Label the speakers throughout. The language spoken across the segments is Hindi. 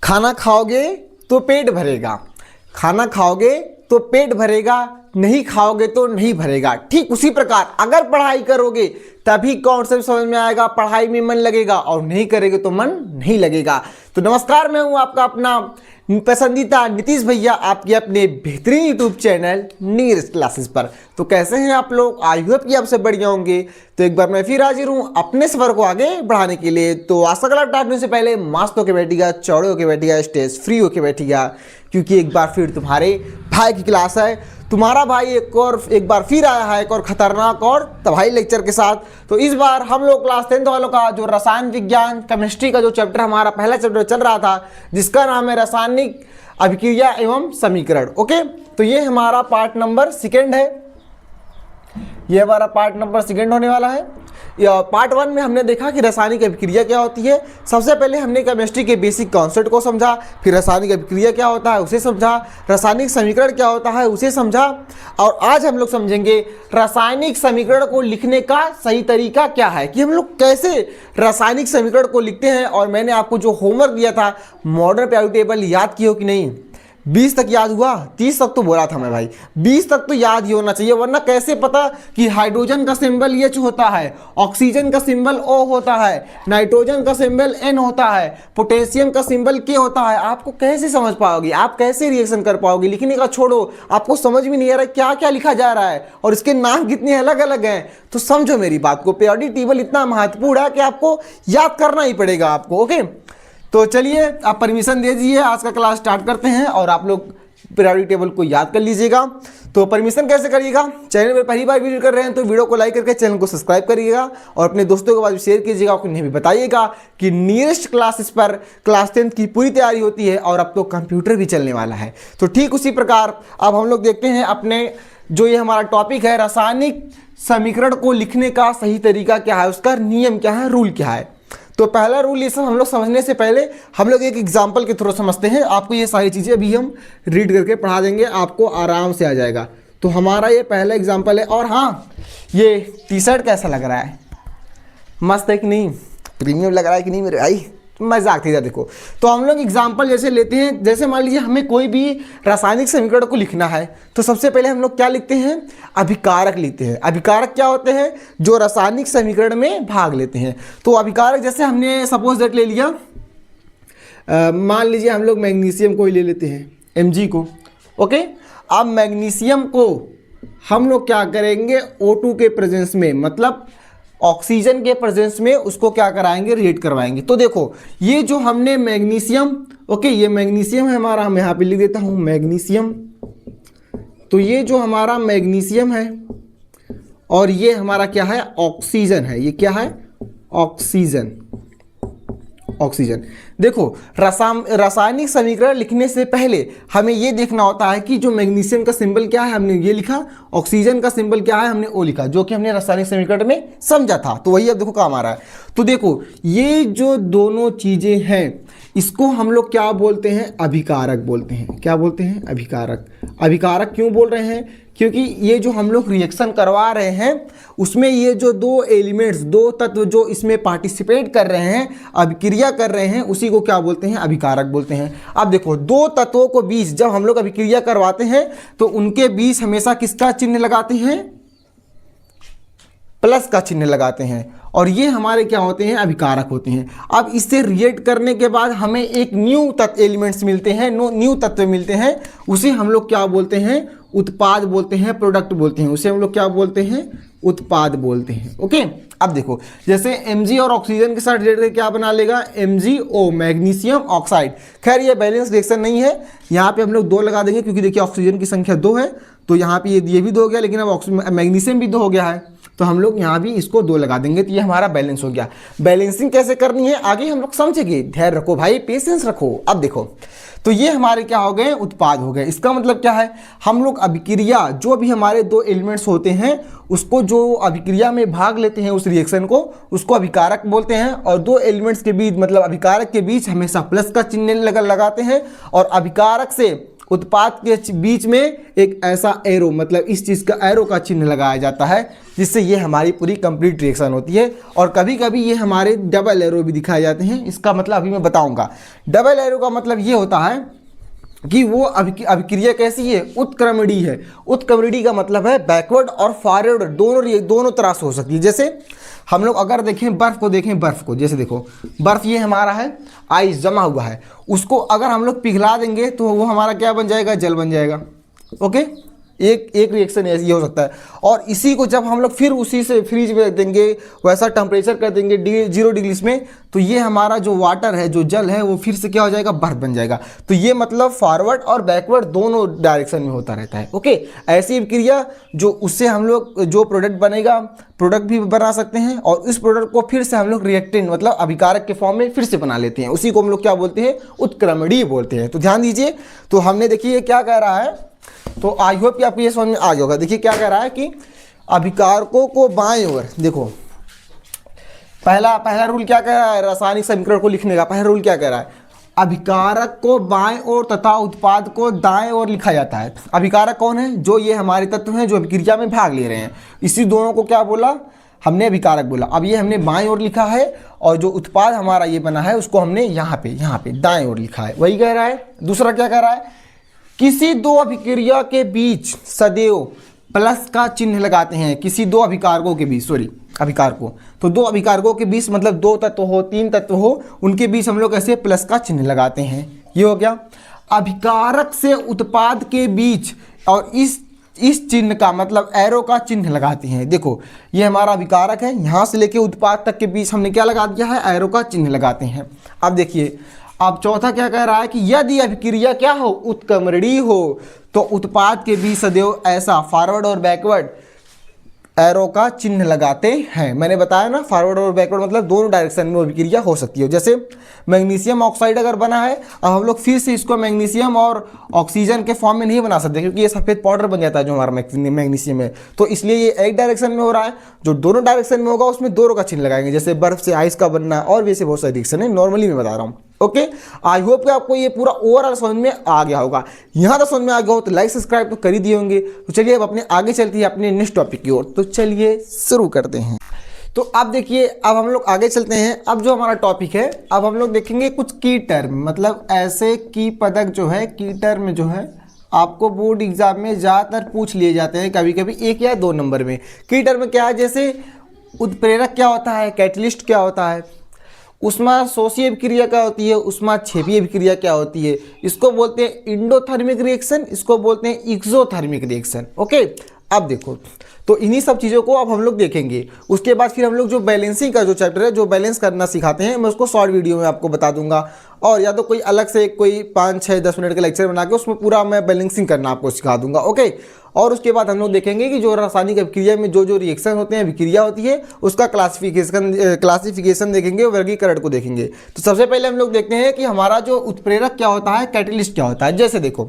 Speaker 1: खाना खाओगे तो पेट भरेगा, खाना खाओगे तो पेट भरेगा, नहीं खाओगे तो नहीं भरेगा। ठीक उसी प्रकार अगर पढ़ाई करोगे तभी कॉन्सेप्ट समझ में आएगा, पढ़ाई में मन लगेगा, और नहीं करेंगे तो मन नहीं लगेगा। तो नमस्कार, मैं हूं आपका अपना पसंदीदा नीतीश भैया, आपके अपने बेहतरीन यूट्यूब चैनल नीरज क्लासेस पर। तो कैसे हैं आप लोग? आई होप कि आपसे बढ़िया होंगे। तो एक बार मैं फिर हाजिर हूं अपने सफर को आगे बढ़ाने के लिए। तो आशा करा टाटने से पहले मस्त होकर बैठिएगा, चौड़े होकर बैठिएगा, स्टेज फ्री होकर बैठिएगा, क्योंकि एक बार फिर तुम्हारे भाई की क्लास है। तुम्हारा भाई एक बार फिर आया है एक और खतरनाक और तबाही लेक्चर के साथ। तो इस बार हम लोग क्लास 10th वालों का जो रसायन विज्ञान केमिस्ट्री का जो चैप्टर हमारा पहला चैप्टर चल रहा था, जिसका नाम है रासायनिक अभिक्रिया एवं समीकरण। ओके, तो ये हमारा पार्ट नंबर 2 है, ये हमारा पार्ट नंबर 2 होने वाला है। पार्ट 1 में हमने देखा कि रासायनिक अभिक्रिया क्या होती है। सबसे पहले हमने केमिस्ट्री के बेसिक कॉन्सेप्ट को समझा, फिर रासायनिक अभिक्रिया क्या होता है उसे समझा, रासायनिक समीकरण क्या होता है उसे समझा, और आज हम लोग समझेंगे रासायनिक समीकरण को लिखने का सही तरीका क्या है, कि हम लोग कैसे रासायनिक समीकरण को लिखते हैं। और मैंने आपको जो होमवर्क दिया था मॉडर्न पीरियोडिक टेबल, याद किया हो कि नहीं? 20 तक याद हुआ? 30 तक तो बोला था मैं भाई, 20 तक तो याद ही होना चाहिए, वरना कैसे पता कि हाइड्रोजन का सिंबल H होता है, ऑक्सीजन का सिंबल O होता है, नाइट्रोजन का सिंबल N होता है, पोटेशियम का सिंबल K होता है। आपको कैसे समझ पाओगे, आप कैसे रिएक्शन कर पाओगे? लिखने का छोड़ो, आपको समझ भी नहीं आ रहा क्या क्या लिखा जा रहा है और इसके नाम कितने अलग अलग हैं। तो समझो मेरी बात को, पीरियोडिक टेबल इतना महत्वपूर्ण है कि आपको याद करना ही पड़ेगा आपको। ओके, तो चलिए आप परमिशन दे दीजिए, आज का क्लास स्टार्ट करते हैं और आप लोग पीरियोडिक टेबल को याद कर लीजिएगा। तो परमिशन कैसे करिएगा? चैनल पर पहली बार विजिट कर रहे हैं तो वीडियो को लाइक करके चैनल को सब्सक्राइब करिएगा और अपने दोस्तों के पास शेयर कीजिएगा, और उन्हें भी बताइएगा कि नीरेस्ट क्लासेस पर क्लास 10th की पूरी तैयारी होती है और अब तो कंप्यूटर भी चलने वाला है। तो ठीक उसी प्रकार अब हम लोग देखते हैं अपने जो ये हमारा टॉपिक है, रासायनिक समीकरण को लिखने का सही तरीका क्या है, उसका नियम क्या है, रूल क्या है। तो पहला रूल, ये सब हम लोग समझने से पहले हम लोग एक एग्जाम्पल के थ्रू समझते हैं। आपको ये सारी चीज़ें अभी हम रीड करके पढ़ा देंगे, आपको आराम से आ जाएगा। तो हमारा ये पहला एग्जाम्पल है। और हाँ, ये टी शर्ट कैसा लग रहा है? मस्त है कि नहीं? प्रीमियम लग रहा है कि नहीं मेरे भाई? मजाक थी। देखो, तो हम लोग एग्जाम्पल जैसे लेते हैं, जैसे मान लीजिए हमें कोई भी रासायनिक समीकरण को लिखना है तो सबसे पहले हम लोग क्या लिखते हैं? अभिकारक लिखते हैं। अभिकारक क्या होते हैं? जो रासायनिक समीकरण में भाग लेते हैं। तो अभिकारक जैसे हमने सपोज दैट ले लिया, मान लीजिए हम लोग मैग्नीशियम को ही ले लेते हैं, Mg को। ओके, अब मैग्नीशियम को हम लोग क्या करेंगे? O2 के प्रेजेंस में, मतलब ऑक्सीजन के प्रेजेंस में उसको क्या कराएंगे? रिएक्ट करवाएंगे। तो देखो, ये जो हमने मैग्नीशियम, ओके, ये मैग्नीशियम है हमारा, हम यहाँ पे लिख देता हूँ मैग्नीशियम। तो ये जो हमारा मैग्नीशियम है और ये हमारा क्या है? ऑक्सीजन है। ये क्या है? ऑक्सीजन। ऑक्सीजन। देखो, रासायनिक समीकरण लिखने से पहले हमें ये देखना होता है कि जो मैग्नीशियम का सिंबल क्या है, हमने ये लिखा, ऑक्सीजन का सिंबल क्या है, हमने O लिखा, जो कि हमने रासायनिक समीकरण में समझा था। तो वही अब देखो काम आ रहा है। तो देखो, ये जो दोनों चीजें हैं इसको हम लोग क्या बोलते हैं? अभिकारक बोलते हैं। क्या बोलते हैं? अभिकारक। अभिकारक क्यों बोल रहे हैं? क्योंकि ये जो हम लोग रिएक्शन करवा रहे हैं उसमें ये जो दो एलिमेंट्स, दो तत्व जो इसमें पार्टिसिपेट कर रहे हैं, अभिक्रिया कर रहे हैं, उसी को क्या बोलते हैं? अभिकारक बोलते हैं। अब देखो, दो तत्वों को बीच जब हम लोग अभिक्रिया करवाते हैं तो उनके बीच हमेशा किसका चिन्ह लगाते हैं? प्लस का चिन्ह लगाते हैं, और ये हमारे क्या होते हैं? अभिकारक होते हैं। अब इससे रिएक्ट करने के बाद हमें एक न्यू तत्व एलिमेंट्स मिलते हैं, न्यू तत्व मिलते हैं, उसे हम लोग क्या बोलते हैं? उत्पाद बोलते हैं, प्रोडक्ट बोलते हैं। उसे हम लोग क्या बोलते हैं? उत्पाद बोलते हैं। ओके, अब देखो, जैसे Mg और ऑक्सीजन के साथ रिएक्ट करके क्या बना लेगा? MgO, magnesium oxide. खैर ये बैलेंस रिएक्शन नहीं है, यहाँ पे हम लोग 2 लगा देंगे, क्योंकि देखिए ऑक्सीजन की संख्या 2 है, तो यहाँ पे ये भी 2 हो गया, लेकिन अब मैग्नीशियम भी 2 हो गया है, तो हम लोग यहाँ भी इसको 2 लगा देंगे, तो ये हमारा बैलेंस हो गया। बैलेंसिंग कैसे करनी है आगे हम लोग समझेंगे, धैर्य रखो भाई, पेशेंस रखो। अब देखो, तो ये हमारे क्या हो गए? उत्पाद हो गए। इसका मतलब क्या है? हम लोग अभिक्रिया, जो भी हमारे 2 एलिमेंट्स होते हैं उसको, जो अभिक्रिया में भाग लेते हैं उस रिएक्शन को, उसको अभिकारक बोलते हैं। और 2 एलिमेंट्स के बीच, मतलब अभिकारक के बीच हमेशा प्लस का चिन्ह लगाते हैं, और अभिकारक से उत्पाद के बीच में एक ऐसा एरो, मतलब इस चीज़ का एरो का चिन्ह लगाया जाता है, जिससे ये हमारी पूरी कंप्लीट रिएक्शन होती है। और कभी कभी ये हमारे डबल एरो भी दिखाए जाते हैं। इसका मतलब अभी मैं बताऊंगा। डबल एरो का मतलब ये होता है कि वो अभिक्रिया कैसी है, उत्क्रमणीय है। उत्क्रमणीय का मतलब है बैकवर्ड और फॉरवर्ड दोनों तरह से हो सकती है। जैसे हम लोग अगर देखें बर्फ़ को, देखें बर्फ़ को, जैसे देखो बर्फ़ ये हमारा है, आइस जमा हुआ है, उसको अगर हम लोग पिघला देंगे तो वो हमारा क्या बन जाएगा, जल बन जाएगा। ओके, एक रिएक्शन ऐसी हो सकता है। और इसी को जब हम लोग फिर उसी से फ्रीज में रख देंगे, वैसा टेम्परेचर कर देंगे 0 डिग्री में, तो ये हमारा जो वाटर है, जो जल है, वो फिर से क्या हो जाएगा, बर्फ बन जाएगा। तो ये मतलब फॉरवर्ड और बैकवर्ड दोनों डायरेक्शन में होता रहता है। ओके, ऐसी क्रिया जो उससे हम लोग जो प्रोडक्ट बनेगा, प्रोडक्ट भी बना सकते हैं, और इस प्रोडक्ट को फिर से हम लोग रिएक्टेंट मतलब अभिकारक के फॉर्म में फिर से बना लेते हैं। उसी को हम लोग क्या बोलते हैं, उत्क्रमणीय बोलते हैं। तो ध्यान दीजिए, तो हमने देखिए क्या कह रहा है, तो आई होप कि आपको ये समझ में आ गया होगा। देखिए क्या कह रहा है कि अभिकारकों को बाएं ओर, देखो पहला रूल क्या कह रहा है रासायनिक समीकरण को लिखने का, पहला रूल क्या कह रहा है, अभिकारक को बाएं ओर तथा उत्पाद को दाएं ओर लिखा जाता है। अभिकारक कौन है, जो ये हमारे तत्व हैं जो अभिक्रिया में भाग ले रहे हैं, इसी दोनों को क्या बोला हमने, अभिकारक बोला। अब ये हमने बाएं ओर लिखा है, और जो उत्पाद हमारा ये बना है उसको हमने यहाँ पे दाएं ओर लिखा है, वही कह रहा है। दूसरा क्या कह रहा है, किसी दो अभिक्रिया के बीच सदैव प्लस का चिन्ह लगाते हैं। किसी दो अभिकारकों के बीच, अभिकारकों, तो दो अभिकारकों के बीच मतलब 2 तत्व हो, 3 तत्व हो, उनके बीच हम लोग ऐसे प्लस का चिन्ह लगाते हैं। ये हो गया। अभिकारक से उत्पाद के बीच, और इस चिन्ह का मतलब एरो का चिन्ह लगाते हैं। देखो ये हमारा अभिकारक है, यहाँ से लेके उत्पाद तक के बीच हमने क्या लगा दिया है, एरो का चिन्ह लगाते हैं। अब देखिए, अब चौथा क्या कह रहा है कि यदि अभिक्रिया क्या हो, उत्क्रमणीय हो, तो उत्पाद के बीच सदैव ऐसा फॉरवर्ड और बैकवर्ड एरो का चिन्ह लगाते हैं। मैंने बताया ना, फॉरवर्ड और बैकवर्ड मतलब दोनों डायरेक्शन में अभिक्रिया हो सकती है। जैसे मैग्नीशियम ऑक्साइड अगर बना है, अब हम लोग फिर से इसको मैग्नीशियम और ऑक्सीजन के फॉर्म में नहीं बना सकते, क्योंकि ये सफेद पाउडर बन जाता है जो हमारा मैग्नीशियम है। तो इसलिए ये एक डायरेक्शन में हो रहा है, जो दोनों डायरेक्शन में होगा उसमें दोनों का चिन्ह लगाएंगे। जैसे बर्फ से आइस का बनना, और वैसे बहुत सारे रिएक्शन है, नॉर्मली मैं बता रहा हूँ। ओके, आई होप कि आपको ये पूरा ओवरऑल समझ में आ गया होगा। यहाँ तक समझ में आ गया हो तो लाइक सब्सक्राइब तो कर ही दिए होंगे। तो चलिए अब अपने आगे चलते हैं अपने नेक्स्ट टॉपिक की ओर। तो चलिए शुरू करते हैं। तो अब देखिए, अब हम लोग आगे चलते हैं। अब जो हमारा टॉपिक है, अब हम लोग देखेंगे कुछ की टर्म, मतलब ऐसे की पदक जो है, की टर्म जो है आपको बोर्ड एग्जाम में ज़्यादातर पूछ लिए जाते हैं, कभी कभी 1 या 2 नंबर में। की टर्म क्या है, जैसे उत्प्रेरक क्या होता है, कैटलिस्ट क्या होता है, उष्माशोषी अभिक्रिया क्या होती है, उष्माक्षेपी अभिक्रिया क्या होती है, इसको बोलते हैं इंडोथर्मिक रिएक्शन, इसको बोलते हैं एक्सोथर्मिक रिएक्शन। ओके, अब देखो, तो इन्हीं सब चीज़ों को अब हम लोग देखेंगे। उसके बाद फिर हम लोग जो बैलेंसिंग का जो चैप्टर है, जो बैलेंस करना सिखाते हैं, मैं उसको शॉर्ट वीडियो में आपको बता दूंगा, और या तो कोई अलग से कोई 5, 6, 10 मिनट का लेक्चर बना के उसमें पूरा मैं बैलेंसिंग करना आपको सिखा दूंगा। ओके, और उसके बाद हम लोग देखेंगे कि जो रासायनिक अभिक्रिया में जो रिएक्शन होते हैं, अभिक्रिया होती है, उसका क्लासिफिकेशन देखेंगे, वर्गीकरण को देखेंगे। तो सबसे पहले हम लोग देखते हैं कि हमारा जो उत्प्रेरक क्या होता है, कैटलिस्ट क्या होता है। जैसे देखो,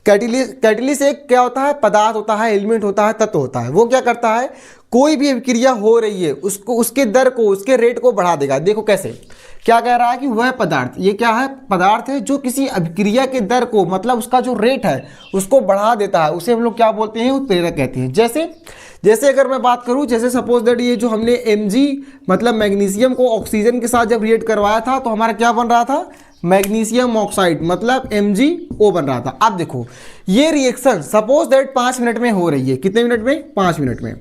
Speaker 1: कैटलिस्ट एक क्या होता है, पदार्थ होता है, एलिमेंट होता है, तत्व होता है। वो क्या करता है, कोई भी अभिक्रिया हो रही है उसको, उसके दर को, उसके रेट को बढ़ा देगा। देखो कैसे, क्या कह रहा है कि वह पदार्थ, ये क्या है, पदार्थ है जो किसी अभिक्रिया के दर को, मतलब उसका जो रेट है उसको बढ़ा देता है, उसे हम लोग क्या बोलते हैं, उत्प्रेरक कहते हैं। जैसे अगर मैं बात करूं, जैसे सपोज दैट ये जो हमने Mg मतलब मैग्नीशियम को ऑक्सीजन के साथ जब रिएक्ट करवाया था, तो हमारा क्या बन रहा था, मैग्नीशियम ऑक्साइड मतलब MgO बन रहा था। अब देखो ये रिएक्शन सपोज दैट 5 मिनट में हो रही है, कितने मिनट में, 5 मिनट में।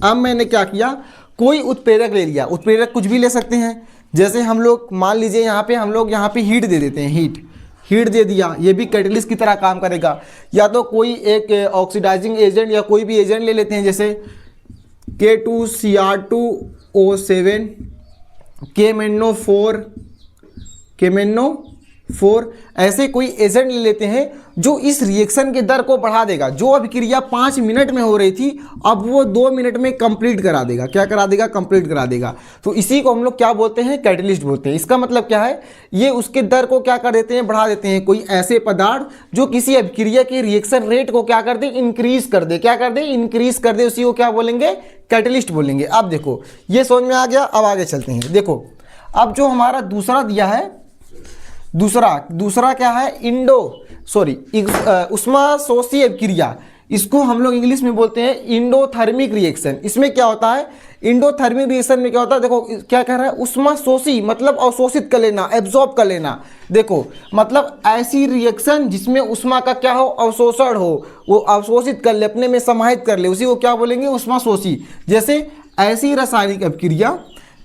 Speaker 1: अब मैंने क्या किया, कोई उत्प्रेरक ले लिया, उत्प्रेरक कुछ भी ले सकते हैं। जैसे हम लोग मान लीजिए यहाँ पे हम लोग यहाँ पे हीट दे देते हैं, हीट दे दिया, ये भी कैटलिस्ट की तरह काम करेगा। या तो कोई एक ऑक्सीडाइजिंग एजेंट या कोई भी एजेंट ले लेते हैं, जैसे K2Cr2O7, KMnO4, ऐसे कोई एजेंट ले लेते हैं जो इस रिएक्शन के दर को बढ़ा देगा। जो अभिक्रिया 5 मिनट में हो रही थी, अब वो 2 मिनट में कंप्लीट करा देगा। क्या करा देगा, कंप्लीट करा देगा। तो इसी को हम लोग क्या बोलते हैं, कैटलिस्ट बोलते हैं। इसका मतलब क्या है, ये उसके दर को क्या कर देते हैं, बढ़ा देते हैं। कोई ऐसे पदार्थ जो किसी अभिक्रिया के रिएक्शन रेट को क्या कर दे, इंक्रीज कर दे, क्या कर दे, इंक्रीज कर दे, उसी को क्या बोलेंगे, कैटलिस्ट बोलेंगे। अब देखो ये समझ में आ गया। अब आगे चलते हैं। देखो अब जो हमारा दूसरा दिया है, दूसरा क्या है, उष्माशोषी अभिक्रिया, इसको हम लोग इंग्लिश में बोलते हैं इंडोथर्मिक रिएक्शन। इसमें क्या होता है, इंडोथर्मिक रिएक्शन में क्या होता है, देखो क्या कह रहा है, उष्माशोषी मतलब अवशोषित कर लेना, एब्जॉर्ब कर लेना। देखो मतलब ऐसी रिएक्शन जिसमें उष्मा का क्या हो, अवशोषण हो, वो अवशोषित कर ले, अपने में समाहित कर ले, उसी को क्या बोलेंगे, उष्माशोषी। जैसे ऐसी रासायनिक अभिक्रिया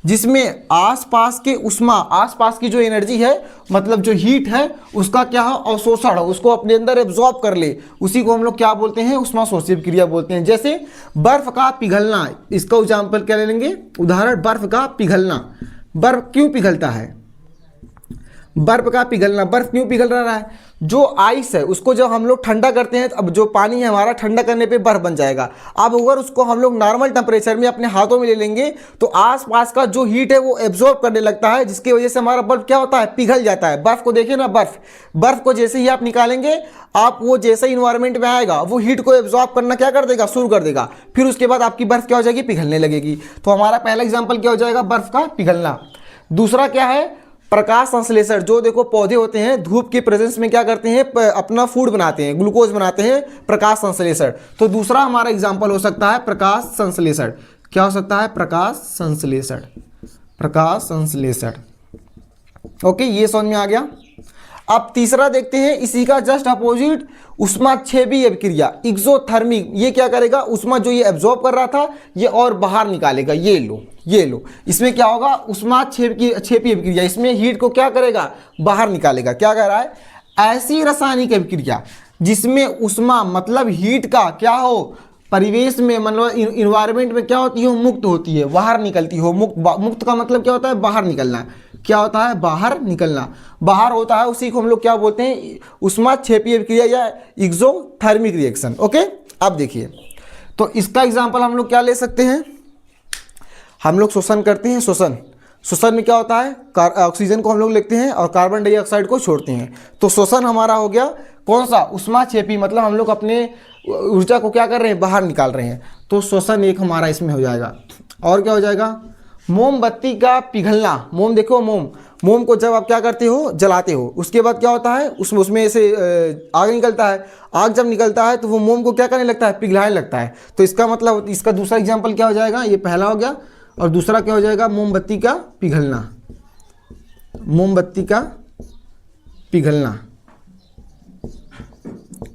Speaker 1: जिसमें आसपास के उष्मा, आसपास की जो एनर्जी है, मतलब जो हीट है, उसका क्या हो, अवशोषण हो, उसको अपने अंदर एब्जॉर्ब कर ले, उसी को हम लोग क्या बोलते हैं, उष्माशोषी अभिक्रिया बोलते हैं। जैसे बर्फ का पिघलना, इसका एग्जाम्पल क्या ले लेंगे, उदाहरण बर्फ का पिघलना। बर्फ क्यों पिघलता है, बर्फ का पिघलना, बर्फ क्यों पिघल रहा है, जो आइस है उसको जब हम लोग ठंडा करते हैं, अब जो पानी है हमारा ठंडा करने पे बर्फ बन जाएगा। अब अगर उसको हम लोग नॉर्मल टेम्परेचर में अपने हाथों में ले लेंगे तो आसपास का जो हीट है वो एब्जॉर्ब करने लगता है, जिसकी वजह से हमारा बर्फ क्या होता है, पिघल जाता है। बर्फ को देखिए ना, बर्फ को जैसे ही आप निकालेंगे, आप वो जैसे इन्वायरमेंट में आएगा वो हीट को एब्जॉर्ब करना क्या कर देगा, शुरू कर देगा, फिर उसके बाद आपकी बर्फ क्या हो जाएगी, पिघलने लगेगी। तो हमारा पहला एग्जाम्पल क्या हो जाएगा, बर्फ का पिघलना। दूसरा क्या है, प्रकाश संश्लेषण। जो देखो पौधे होते हैं धूप के प्रेजेंस में क्या करते हैं, अपना फूड बनाते हैं, ग्लूकोज बनाते हैं, प्रकाश संश्लेषण। तो दूसरा हमारा एग्जाम्पल हो सकता है प्रकाश संश्लेषण। क्या हो सकता है, प्रकाश संश्लेषण, प्रकाश संश्लेषण। ओके, ये समझ में आ गया। अब तीसरा देखते हैं, इसी का जस्ट अपोजिट, उष्माक्षेपी अभिक्रिया, एक्सोथर्मिक। ये क्या करेगा, उष्मा जो ये एब्जॉर्ब कर रहा था ये और बाहर निकालेगा। ये लो, इसमें क्या होगा, उष्माक्षेपी अभिक्रिया, इसमें हीट को क्या करेगा, बाहर निकालेगा। क्या कह रहा है, ऐसी रासायनिक अभिक्रिया जिसमें उष्मा मतलब हीट का क्या हो, परिवेश में मतलब इन्वायरमेंट में क्या होती हो, मुक्त होती है, बाहर निकलती हो। मुक्त का मतलब क्या होता है, बाहर निकलना। क्या होता है, बाहर निकलना, बाहर होता है, उसी को हम लोग क्या बोलते हैं, उष्माक्षेपी अभिक्रिया या एक्सोथर्मिक रिएक्शन। ओके, अब देखिए, तो इसका एग्जांपल हम लोग क्या ले सकते हैं, हम लोग श्वसन करते हैं, श्वसन में क्या होता है, ऑक्सीजन को हम लोग लेते हैं और कार्बन डाइऑक्साइड को छोड़ते हैं। तो श्वसन हमारा हो गया कौन सा, उष्माक्षेपी, मतलब हम लोग अपने ऊर्जा को क्या कर रहे हैं, बाहर निकाल रहे हैं। तो श्वसन एक हमारा इसमें हो जाएगा। और क्या हो जाएगा, मोमबत्ती का पिघलना। मोम देखो, मोम को जब आप क्या करते हो, जलाते हो, उसके बाद क्या होता है, उसमें से आग निकलता है। आग जब निकलता है तो वो मोम को क्या करने लगता है, पिघलाने लगता है। तो इसका मतलब, इसका दूसरा एग्जाम्पल क्या हो जाएगा, ये पहला हो गया, और दूसरा क्या हो जाएगा, मोमबत्ती का पिघलना, मोमबत्ती का पिघलना।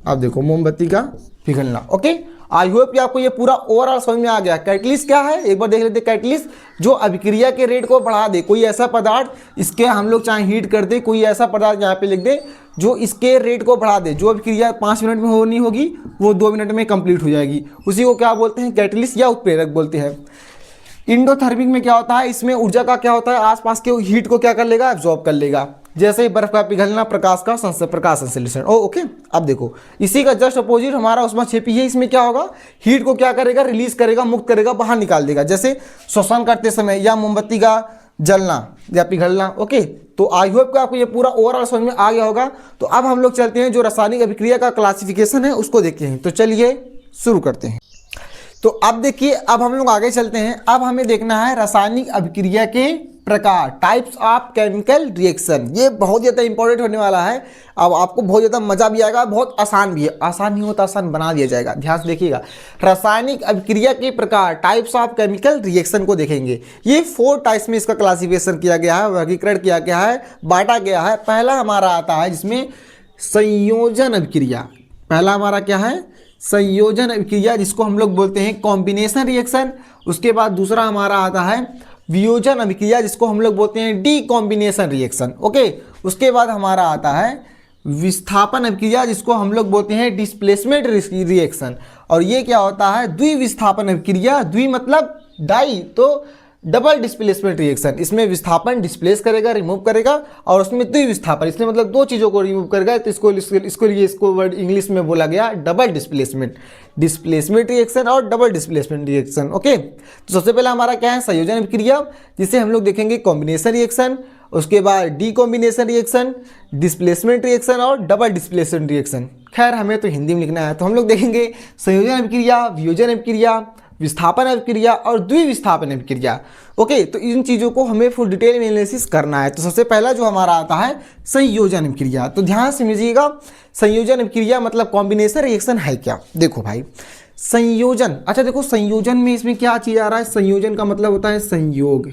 Speaker 1: अब देखो, मोमबत्ती का पिघलना। ओके, आई होप आपको ये पूरा ओवरऑल समझ में आ गया। कैटलिस्ट क्या है, एक बार देख लेते हैं। कैटलिस्ट जो अभिक्रिया के रेट को बढ़ा दे, कोई ऐसा पदार्थ, इसके हम लोग चाहे हीट कर दे, कोई ऐसा पदार्थ यहाँ पे लिख दे जो इसके रेट को बढ़ा दे, जो अभिक्रिया 5 मिनट में होनी होगी वो 2 मिनट में कंप्लीट हो जाएगी, उसी को क्या बोलते हैं, कैटलिस्ट या उत्प्रेरक बोलते हैं। इंडोथर्मिक में क्या होता है, इसमें ऊर्जा का क्या होता है, आसपास के हीट को क्या कर लेगा, एब्जॉर्ब कर लेगा। जैसे ही बर्फ का पिघलना, प्रकाश संश्लेषण। ओके, अब देखो, इसी का जस्ट अपोजिट हमारा उष्माक्षेपी है। इसमें क्या होगा, हीट को क्या करेगा, रिलीज करेगा, मुक्त करेगा, बाहर निकाल देगा। जैसे श्वसन करते समय या मोमबत्ती का जलना या पिघलना। ओके, तो आई होप आपको ये पूरा ओवरऑल समझ में आ गया होगा। तो अब हम लोग चलते हैं, जो रासायनिक अभिक्रिया का क्लासिफिकेशन है उसको देखते हैं। तो चलिए शुरू करते हैं। तो अब देखिए, अब हम लोग आगे चलते हैं। अब हमें देखना है रासायनिक अभिक्रिया के प्रकार, टाइप्स ऑफ केमिकल रिएक्शन। ये बहुत ज़्यादा इंपॉर्टेंट होने वाला है। अब आपको बहुत ज़्यादा मजा भी आएगा, बहुत आसान भी है। आसान नहीं होता, आसान बना दिया जाएगा, ध्यान से देखिएगा। रासायनिक अभिक्रिया के प्रकार, टाइप्स ऑफ केमिकल रिएक्शन को देखेंगे। ये 4 टाइप्स में इसका क्लासिफिकेशन किया गया है, वर्गीकरण किया गया है, बांटा गया है। पहला हमारा आता है जिसमें संयोजन अभिक्रिया। पहला हमारा क्या है, संयोजन अभिक्रिया, जिसको हम लोग बोलते हैं कॉम्बिनेशन रिएक्शन। उसके बाद दूसरा हमारा आता है वियोजन अभिक्रिया, जिसको हम लोग बोलते हैं डीकॉम्बिनेशन रिएक्शन। ओके, उसके बाद हमारा आता है विस्थापन अभिक्रिया, जिसको हम लोग बोलते हैं डिस्प्लेसमेंट रिएक्शन। और ये क्या होता है, द्विविस्थापन अभिक्रिया। द्वि मतलब डाई, तो डबल डिस्प्लेसमेंट रिएक्शन। इसमें विस्थापन डिस्प्लेस करेगा, रिमूव करेगा, और उसमें द्विविस्थापन, इसमें मतलब 2 चीज़ों को रिमूव करेगा। तो इसको वर्ड इंग्लिश में बोला गया डबल डिस्प्लेसमेंट रिएक्शन और डबल डिस्प्लेसमेंट रिएक्शन। ओके, तो सबसे पहले हमारा क्या है, संयोजन अभिक्रिया, जिसे हम लोग देखेंगे कॉम्बिनेशन रिएक्शन। उसके बाद डीकॉम्बिनेशन रिएक्शन, डिस्प्लेसमेंट रिएक्शन और डबल डिस्प्लेसमेंट रिएक्शन। खैर, हमें तो हिंदी में लिखना है, तो हम लोग देखेंगे संयोजन अभिक्रिया, वियोजन अभिक्रिया, विस्थापन अभिक्रिया और द्विविस्थापन अभिक्रिया। ओके, तो इन चीज़ों को हमें फुल डिटेल में एनालिसिस करना है। तो सबसे पहला जो हमारा आता है संयोजन अभिक्रिया। तो ध्यान से समझिएगा, संयोजन अभिक्रिया मतलब कॉम्बिनेशन रिएक्शन है क्या। देखो भाई, संयोजन, अच्छा देखो संयोजन में इसमें क्या चीज़ आ रहा है, संयोजन का मतलब होता है संयोग।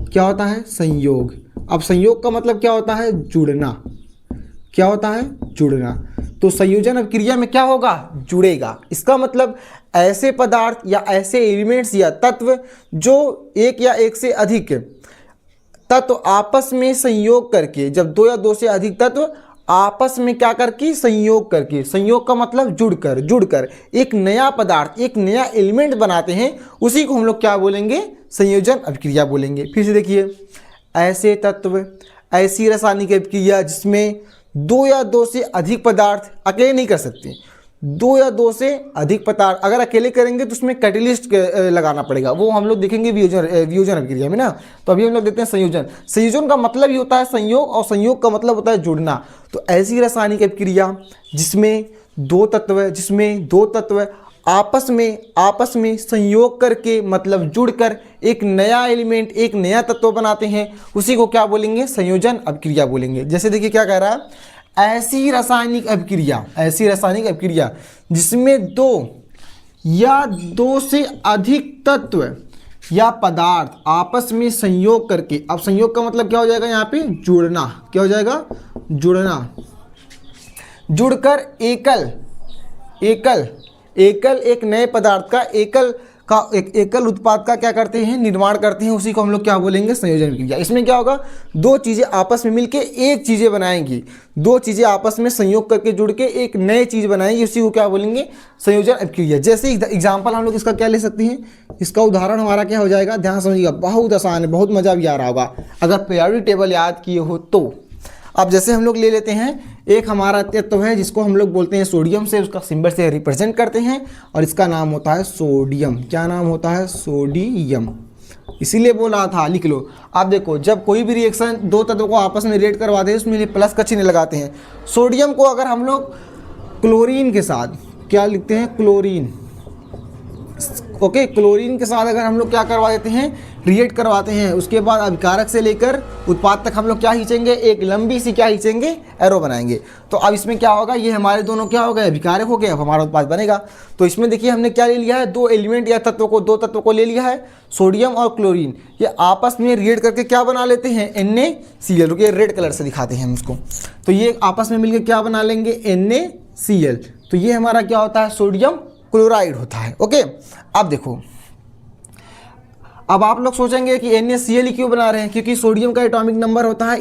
Speaker 1: क्या होता है, संयोग। अब संयोग का मतलब क्या होता है, जुड़ना। क्या होता है, जुड़ना। तो संयोजन अभिक्रिया में क्या होगा, जुड़ेगा। इसका मतलब ऐसे पदार्थ या ऐसे एलिमेंट्स या तत्व जो एक या एक से अधिक तत्व आपस में संयोग करके, जब दो या दो से अधिक तत्व आपस में क्या करके, संयोग करके, संयोग का मतलब जुड़कर एक नया पदार्थ, एक नया एलिमेंट बनाते हैं, उसी को हम लोग क्या बोलेंगे, संयोजन अभिक्रिया बोलेंगे। फिर से देखिए, ऐसे तत्व, ऐसी रासायनिक अभिक्रिया जिसमें दो या दो से अधिक पदार्थ अकेले नहीं कर सकते, दो या दो से अधिक पदार्थ अगर अकेले करेंगे तो उसमें कैटेलिस्ट लगाना पड़ेगा, वो हम लोग देखेंगे वियोजन अभिक्रिया में ना। तो अभी हम लोग देखते हैं संयोजन। संयोजन का मतलब ही होता है संयोग, और संयोग का मतलब होता है जुड़ना। तो ऐसी रासायनिक अभिक्रिया जिसमें दो तत्व आपस में संयोग करके, मतलब जुड़कर एक नया एलिमेंट, एक नया तत्व बनाते हैं, उसी को क्या बोलेंगे, संयोजन अभिक्रिया बोलेंगे। जैसे देखिए क्या कह रहा है, ऐसी रासायनिक अभिक्रिया जिसमें दो या दो से अधिक तत्व या पदार्थ आपस में संयोग करके, अब संयोग का मतलब क्या हो जाएगा यहाँ पे, जुड़ना। क्या हो जाएगा, जुड़ना। जुड़कर एकल एक नए पदार्थ का एकल उत्पाद का क्या करते हैं, निर्माण करते हैं, उसी को हम लोग क्या बोलेंगे, संयोजन अभिक्रिया। इसमें क्या होगा, दो चीज़ें आपस में मिलके एक चीज़ें बनाएंगी, दो चीज़ें आपस में संयोग करके जुड़ के एक नई चीज़ बनाएंगी, उसी को क्या बोलेंगे, संयोजन अभिक्रिया। जैसे एग्जाम्पल हम लोग इसका क्या ले सकते हैं, इसका उदाहरण हमारा क्या हो जाएगा, ध्यान समझिएगा, बहुत आसान है, बहुत मज़ा भी आ रहा होगा अगर पीरियोडिक टेबल याद किए हो तो। अब जैसे हम लोग ले लेते हैं, एक हमारा तत्व है जिसको हम लोग बोलते हैं सोडियम, से उसका सिंबल से रिप्रेजेंट करते हैं, और इसका नाम होता है सोडियम। क्या नाम होता है, सोडियम। इसीलिए बोल रहा था, लिख लो। आप देखो, जब कोई भी रिएक्शन दो तत्वों को आपस में रिएक्ट करवाते हैं, उसमें प्लस का चिन्ह लगाते हैं। सोडियम को अगर हम लोग क्लोरीन के साथ क्या लिखते हैं, क्लोरीन। ओके, क्लोरीन के साथ अगर हम लोग क्या करवा देते हैं, रिएक्ट करवाते हैं, उसके बाद अभिकारक से लेकर उत्पाद तक हम लोग क्या खींचेंगे, एक लंबी सी क्या खींचेंगे, एरो बनाएंगे। तो अब इसमें क्या होगा, ये हमारे दोनों क्या हो गए, अभिकारक हो गए, अब हमारा उत्पाद बनेगा। तो इसमें देखिए हमने क्या ले लिया है, दो एलिमेंट या दो तत्वों को ले लिया है, सोडियम और क्लोरीन। ये आपस में रिएक्ट करके क्या बना लेते हैं, NaCl। रुकिए, रेड कलर से दिखाते हैं हम इसको। तो ये आपस में मिलकर क्या बना लेंगे, NaCl। तो ये हमारा क्या होता है, सोडियम क्लोराइड होता है। ओके, अब देखो, अब आप लोग सोचेंगे कि NaCl क्यों बना रहे हैं, क्योंकि सोडियम का एटॉमिक नंबर होता है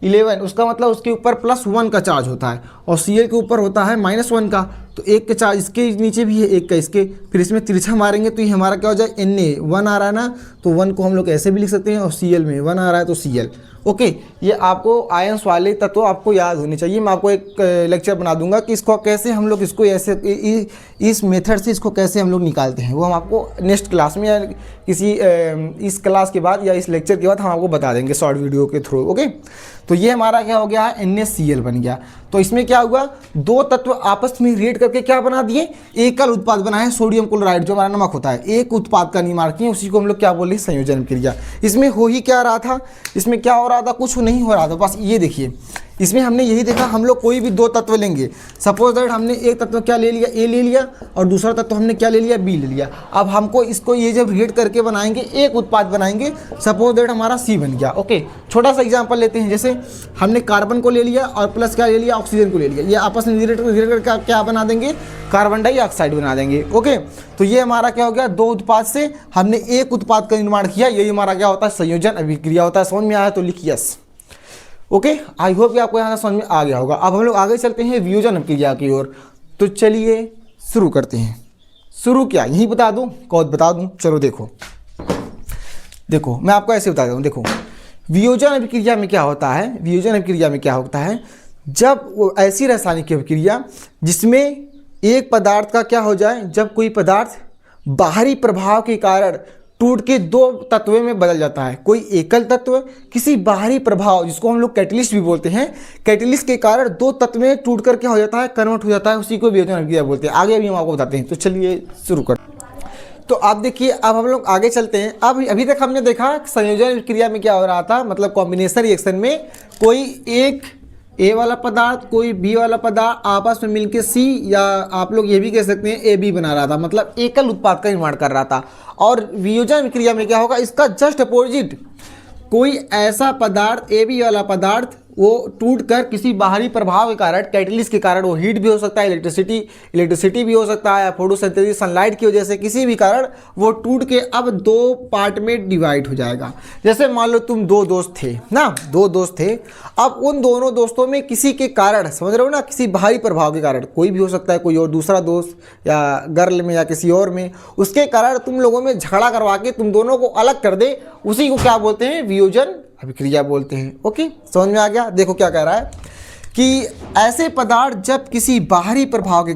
Speaker 1: 11, उसका मतलब उसके ऊपर +1 का चार्ज होता है, और Cl के ऊपर होता है -1 का। तो एक का चार्ज इसके नीचे भी है, एक का इसके, फिर इसमें तिरछा मारेंगे तो ये हमारा क्या हो जाए, Na 1 आ रहा है ना, तो 1 को हम लोग ऐसे भी लिख सकते हैं, और Cl में 1 आ रहा है तो Cl। ओके, ये आपको आयंस वाले तत्व आपको याद होने चाहिए। मैं आपको एक लेक्चर बना दूंगा कि इसको कैसे हम लोग इसको ऐसे इस मेथड से इसको कैसे हम लोग निकालते हैं, वो हम आपको नेक्स्ट क्लास में या किसी इस क्लास के बाद या इस लेक्चर के बाद हम आपको बता देंगे शॉर्ट वीडियो के थ्रू। ओके, तो ये हमारा क्या हो गया है, NaCl बन गया। तो इसमें क्या हुआ, दो तत्व आपस में रिएक्ट करके क्या बना दिए, एकल उत्पाद बनाए, सोडियम क्लोराइड जो हमारा नमक होता है, एक उत्पाद का निर्माण किए, उसी को हम लोग क्या बोले, संयोजन अभिक्रिया। इसमें हो ही क्या रहा था, इसमें क्या हो रहा था, कुछ नहीं हो रहा था, बस ये देखिए, इसमें हमने यही देखा, हम लोग कोई भी दो तत्व लेंगे, सपोज दैट हमने एक तत्व क्या ले लिया, A ले लिया, और दूसरा तत्व हमने क्या ले लिया, B ले लिया। अब हमको इसको ये जब रिएक्ट करके बनाएंगे, एक उत्पाद बनाएंगे, सपोज दैट हमारा C बन गया। ओके, छोटा सा एग्जांपल लेते हैं, जैसे हमने कार्बन को ले लिया और प्लस क्या ले लिया, ऑक्सीजन को ले लिया, ये आपस में रिएक्ट करके क्या बना देंगे, कार्बन डाइऑक्साइड बना देंगे। ओके, तो ये हमारा क्या हो गया, दो उत्पाद से हमने एक उत्पाद का निर्माण किया, यही हमारा क्या होता है, संयोजन अभिक्रिया होता है। समझ में आया तो लिखिए यस। ओके, आई होप कि आपको यहाँ समझ में आ गया होगा। अब हम लोग आगे चलते हैं वियोजन अभिक्रिया की ओर। तो चलिए शुरू करते हैं। शुरू क्या, यही बता दूं, कौन बता दूं, चलो देखो मैं आपको ऐसे बता दूं। देखो, वियोजन अभिक्रिया में क्या होता है, वियोजन अभिक्रिया में क्या होता है, जब वो ऐसी रासायनिक अभिक्रिया जिसमें एक पदार्थ का क्या हो जाए, जब कोई पदार्थ बाहरी प्रभाव के कारण टूट के दो तत्वों में बदल जाता है। कोई एकल तत्व किसी बाहरी प्रभाव, जिसको हम लोग कैटलिस्ट भी बोलते हैं, कैटलिस्ट के कारण दो तत्व में टूट कर क्या हो जाता है, कन्वर्ट हो जाता है, उसी को वियोजन अभिक्रिया बोलते हैं। आगे भी हम आपको बताते हैं। तो चलिए शुरू करते हैं। तो आप देखिए, अब हम लोग आगे चलते हैं। अब अभी तक हमने देखा संयोजन क्रिया में क्या हो रहा था, मतलब कॉम्बिनेशन रिएक्शन में कोई एक ए वाला पदार्थ कोई बी वाला पदार्थ आपस में मिलकर सी, या आप लोग ये भी कह सकते हैं ए बी बना रहा था, मतलब एकल उत्पाद का निर्माण कर रहा था। और वियोजन क्रिया में क्या होगा, इसका जस्ट अपोजिट, कोई ऐसा पदार्थ ए बी वाला पदार्थ वो टूटकर किसी बाहरी प्रभाव के कारण, कैटलिस्ट के कारण, वो हीट भी हो सकता है, इलेक्ट्रिसिटी भी हो सकता है, फोटोसिंथेसिस सनलाइट की वजह से किसी भी कारण वो टूट के अब दो पार्ट में डिवाइड हो जाएगा। जैसे मान लो तुम दो दोस्त थे ना, दो दोस्त थे, अब उन दोनों दोस्तों में किसी के कारण, समझ रहे हो ना, किसी बाहरी प्रभाव के कारण, कोई भी हो सकता है, कोई और दूसरा दोस्त या गर्ल में या किसी और में, उसके कारण तुम लोगों में झगड़ा करवा के तुम दोनों को अलग कर दे, उसी को क्या बोलते हैं, वियोजन अभिक्रिया बोलते हैं। ओके, समझ में आ गया। देखो क्या कह रहा है कि ऐसे पदार्थ जब किसी बाहरी प्रभाव के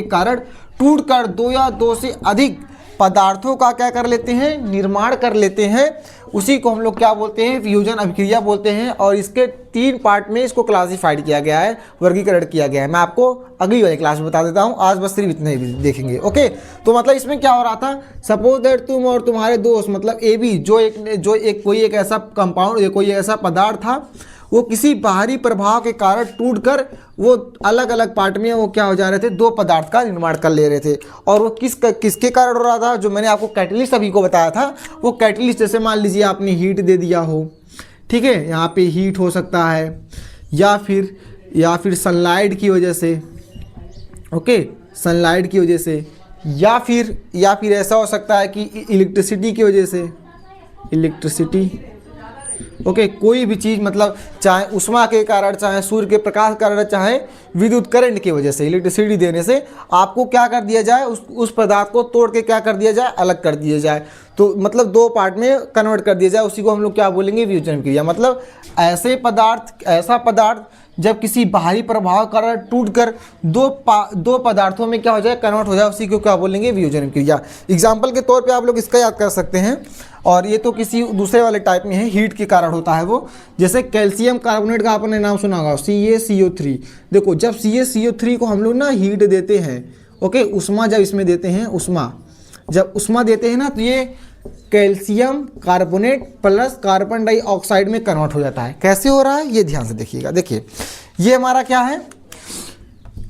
Speaker 1: कारण टूटकर दो या दो से अधिक पदार्थों का क्या कर लेते हैं, निर्माण कर लेते हैं, उसी को हम लोग क्या बोलते हैं, वियोजन अभिक्रिया बोलते हैं। और इसके 3 पार्ट में इसको क्लासिफाइड किया गया है, वर्गीकरण किया गया है। मैं आपको अगली वाली क्लास में बता देता हूँ, आज बस सिर्फ इतना ही देखेंगे। ओके, तो मतलब इसमें क्या हो रहा था, सपोज दैट तुम और तुम्हारे दोस्त, मतलब ए बी, कोई एक ऐसा कंपाउंड, कोई ऐसा पदार्थ था, वो किसी बाहरी प्रभाव के कारण टूटकर वो अलग अलग पार्ट में वो क्या हो जा रहे थे, दो पदार्थ का निर्माण कर ले रहे थे। और वो किसके कारण हो रहा था, जो मैंने आपको कैटलिस्ट अभी को बताया था, वो कैटलिस्ट जैसे मान लीजिए आपने हीट दे दिया हो, ठीक है, यहाँ पे हीट हो सकता है, या फिर सनलाइट की वजह से, ओके, सनलाइट की वजह से, या फिर ऐसा हो सकता है कि इलेक्ट्रिसिटी की वजह से, इलेक्ट्रिसिटी, ओके, कोई भी चीज़, मतलब चाहे उष्मा के कारण, चाहे सूर्य के प्रकाश के कारण, चाहे विद्युत करंट की वजह से, इलेक्ट्रिसिटी देने से आपको क्या कर दिया जाए, उस पदार्थ को तोड़ के क्या कर दिया जाए, अलग कर दिया जाए, तो मतलब दो पार्ट में कन्वर्ट कर दिया जाए, उसी को हम लोग क्या बोलेंगे, वियोजन क्रिया। मतलब ऐसा पदार्थ जब किसी बाहरी प्रभाव के कारण टूटकर दो पदार्थों में क्या हो जाए, कन्वर्ट हो जाए, उसी को क्या बोलेंगे, वियोजन क्रिया। एग्जाम्पल के तौर पे आप लोग इसका याद कर सकते हैं, और ये तो किसी दूसरे वाले टाइप में है, हीट के कारण होता है वो। जैसे कैल्शियम कार्बोनेट का आपने नाम सुना होगा, CaCO3। देखो जब CaCO3 को हम लोग ना हीट देते हैं, ओके, उष्मा जब इसमें देते हैं, जब उष्मा देते हैं ना, तो ये calcium carbonate plus carbon dioxide में कन्वर्ट हो जाता है। कैसे हो रहा है ये ध्यान से देखिएगा। देखिए ये हमारा क्या है,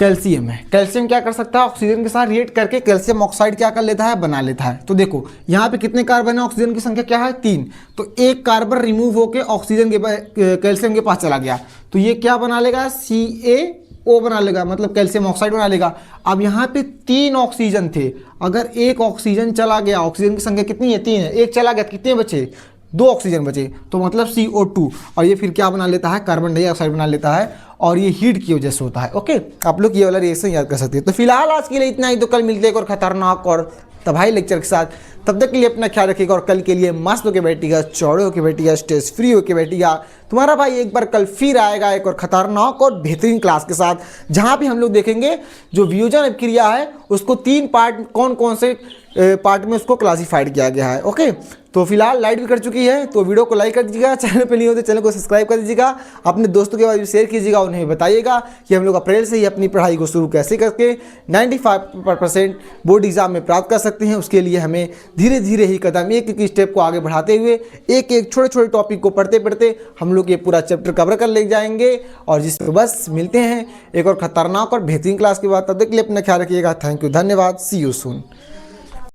Speaker 1: कैल्शियम है। कैल्शियम क्या कर सकता है, ऑक्सीजन के साथ रिएक्ट करके कैल्शियम ऑक्साइड क्या कर लेता है, बना लेता है। तो देखो यहाँ पे कितने कार्बन है, ऑक्सीजन की संख्या क्या है, 3। तो एक कार्बन रिमूव होके ऑक्सीजन के कैल्शियम के पास चला गया, तो ये क्या बना लेगा, CaO बना लेगा, मतलब कैल्शियम ऑक्साइड बना लेगा। अब यहाँ पे 3 ऑक्सीजन थे, अगर एक ऑक्सीजन चला गया, ऑक्सीजन की संख्या कितनी है, 3 है, एक चला गया, कितने बचे, 2 ऑक्सीजन बचे, तो मतलब CO2, और ये फिर क्या बना लेता है, कार्बन डाइऑक्साइड बना लेता है, और ये हीट की वजह से होता है। ओके, आप लोग ये वाला रिएक्शन याद कर सकते हैं। तो फिलहाल आज के लिए इतना ही, तो कल मिलते हैं एक और खतरनाक और तबाही लेक्चर के साथ। तब तक के लिए अपना ख्याल रखिएगा, और कल के लिए मस्त होकर बैठिएगा, चौड़े होकर बैठिएगा, स्ट्रेस फ्री होकर बैठिएगा। तुम्हारा भाई एक बार कल फिर आएगा एक और खतरनाक और बेहतरीन क्लास के साथ, जहाँ पे हम लोग देखेंगे जो वियोजन अभिक्रिया है उसको 3 पार्ट, कौन कौन से पार्ट में उसको क्लासिफाइड किया गया है। ओके, तो फिलहाल लाइट भी कर चुकी है, तो वीडियो को लाइक कर दीजिएगा, चैनल पे नहीं होते चैनल को सब्सक्राइब कर दीजिएगा, अपने दोस्तों के बाद भी शेयर कीजिएगा, उन्हें बताइएगा कि हम लोग अप्रैल से ही अपनी पढ़ाई को शुरू कैसे करके 95% बोर्ड एग्जाम में प्राप्त कर सकते हैं। उसके लिए हमें धीरे धीरे ही कदम, एक स्टेप को आगे बढ़ाते हुए, एक छोटे छोटे टॉपिक को पढ़ते पढ़ते हम लोग ये पूरा चैप्टर कवर कर ले जाएंगे। और जिसमें बस मिलते हैं एक और खतरनाक और बेहतरीन क्लास के बाद। तब तक के लिए अपना ख्याल रखिएगा। थैंक यू, धन्यवाद, सी यू सून।